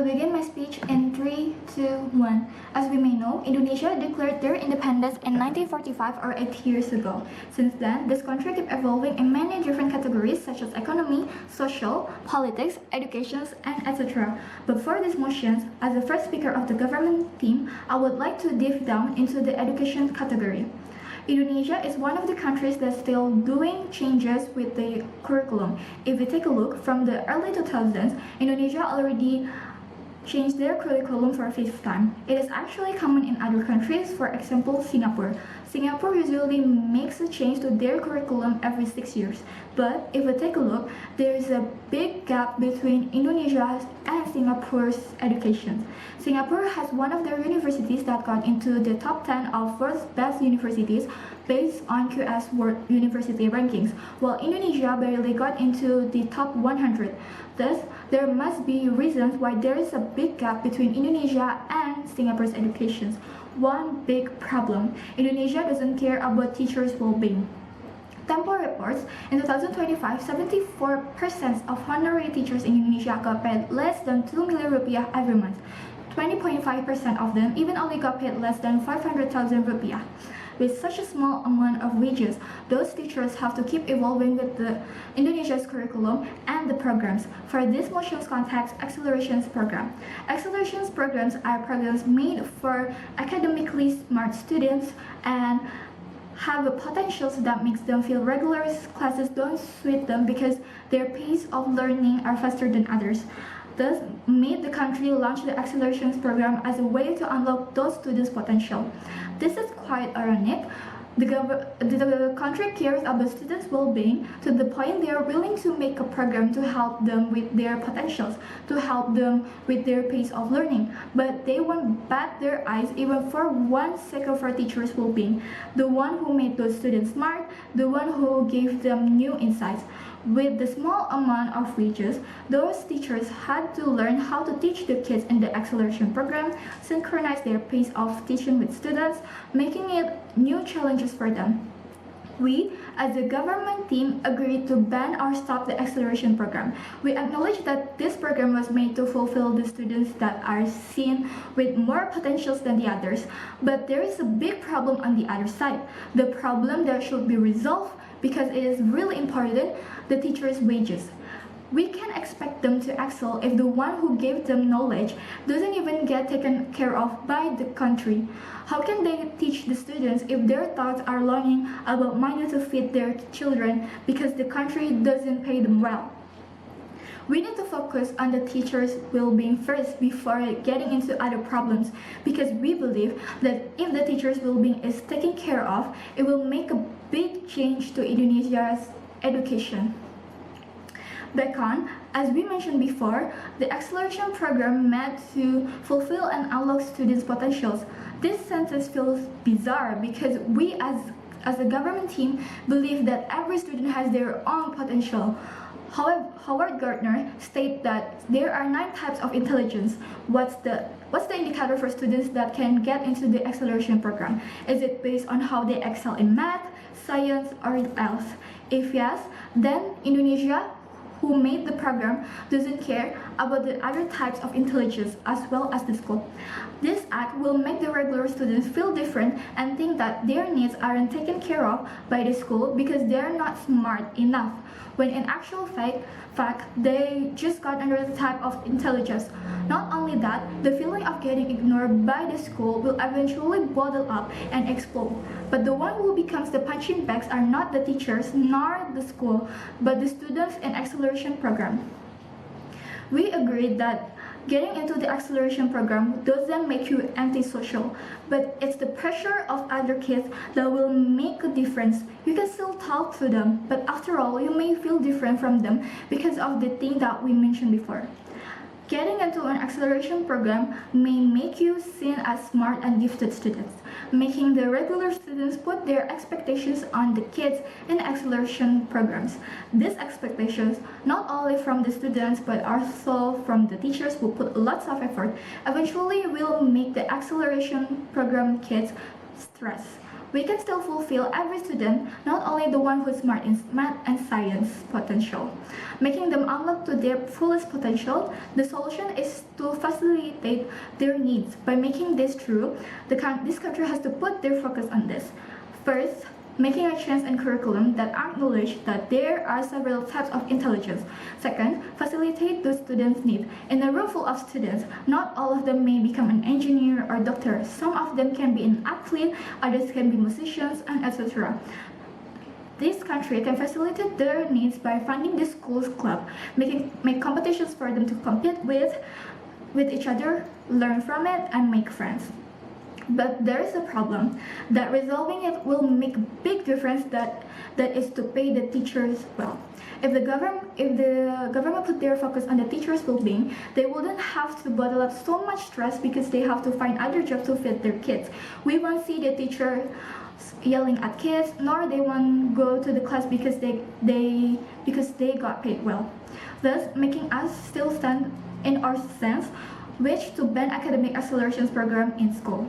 begin my speech in 3, 2, 1. As we may know, Indonesia declared their independence in 1945 or 8 years ago. Since then, this country kept evolving in many different categories such as economy, social, politics, education, and etc. But for these motions, as the first speaker of the government team, I would like to dive down into the education category. Indonesia is one of the countries that's still doing changes with the curriculum. If we take a look from the early 2000s, Indonesia already changed their curriculum for a fifth time. It is actually common in other countries, for example, Singapore. Singapore usually makes a change to their curriculum every 6 years. But if we take a look, there is a big gap between Indonesia and Singapore's education. Singapore has one of their universities that got into the top 10 of world's best universities based on QS World University rankings, while Indonesia barely got into the top 100. Thus, there must be reasons why there is a big gap between Indonesia and Singapore's education. One big problem: Indonesia doesn't care about teachers' well-being. Tempo reports, in 2025, 74% of honorary teachers in Indonesia got paid less than 2 million rupiah every month. 20.5% of them even only got paid less than 500,000 rupiah. With such a small amount of wages, those teachers have to keep evolving with the Indonesia's curriculum and the programs. For this motion's context, accelerations program. Accelerations programs are programs made for academically smart students and have a potential that makes them feel regular classes don't suit them because their pace of learning are faster than others. Thus, made the country launch the accelerations program as a way to unlock those students' potential. This is quite ironic. The country cares about students' well-being to the point they are willing to make a program to help them with their potentials, to help them with their pace of learning. But they won't bat their eyes even for 1 second for teachers' well-being, the one who made those students smart, the one who gave them new insights. With the small amount of wages, those teachers had to learn how to teach the kids in the acceleration program, synchronize their pace of teaching with students, making it new challenges for them. We, as a government team, agreed to ban or stop the acceleration program. We acknowledge that this program was made to fulfill the students that are seen with more potentials than the others. But there is a big problem on the other side. The problem that should be resolved because it is really important, the teachers' wages. We can expect them to excel if the one who gave them knowledge doesn't even get taken care of by the country. How can they teach the students if their thoughts are longing about money to feed their children because the country doesn't pay them well? We need to focus on the teachers' well-being first before getting into other problems, because we believe that if the teachers' well-being is taken care of, it will make a big change to Indonesia's education. Back on, as we mentioned before, the acceleration program meant to fulfill and unlock students' potentials. This sentence feels bizarre because we as a government team believe that every student has their own potential. However, Howard Gardner states that there are 9 types of intelligence. What's the indicator for students that can get into the acceleration program? Is it based on how they excel in math, science, or else? If yes, then Indonesia, who made the program, doesn't care about the other types of intelligence as well as the school. This act will make the regular students feel different and think that their needs aren't taken care of by the school because they're not smart enough, when in actual fact, they just got another type of intelligence. Not only that, the feeling of getting ignored by the school will eventually bottle up and explode. But the one who becomes the punching bags are not the teachers nor the school, but the students in acceleration program. We agreed that getting into the acceleration program doesn't make you antisocial, but it's the pressure of other kids that will make a difference. You can still talk to them, but after all, you may feel different from them because of the thing that we mentioned before. Getting into an acceleration program may make you seen as smart and gifted students, making the regular students put their expectations on the kids in acceleration programs. These expectations, not only from the students but also from the teachers who put lots of effort, eventually will make the acceleration program kids stress. we can still fulfill every student, not only the one who's smart in math and science potential. Making them unlock to their fullest potential, the solution is to facilitate their needs. By making this true, this country has to put their focus on this. First, making a change in curriculum that acknowledge that there are several types of intelligence. Second, facilitate the students' needs. In a room full of students, not all of them may become an engineer or doctor. Some of them can be an athlete, others can be musicians, and etc. This country can facilitate their needs by funding the school's club, make competitions for them to compete with each other, learn from it, and make friends. But there is a problem that resolving it will make a big difference, that is to pay the teachers well. If the government put their focus on the teachers' well-being, they wouldn't have to bottle up so much stress because they have to find other jobs to feed their kids. We won't see the teacher yelling at kids, nor they won't go to the class because they got paid well, thus making us still stand in our stance, which to ban academic accelerations program in school.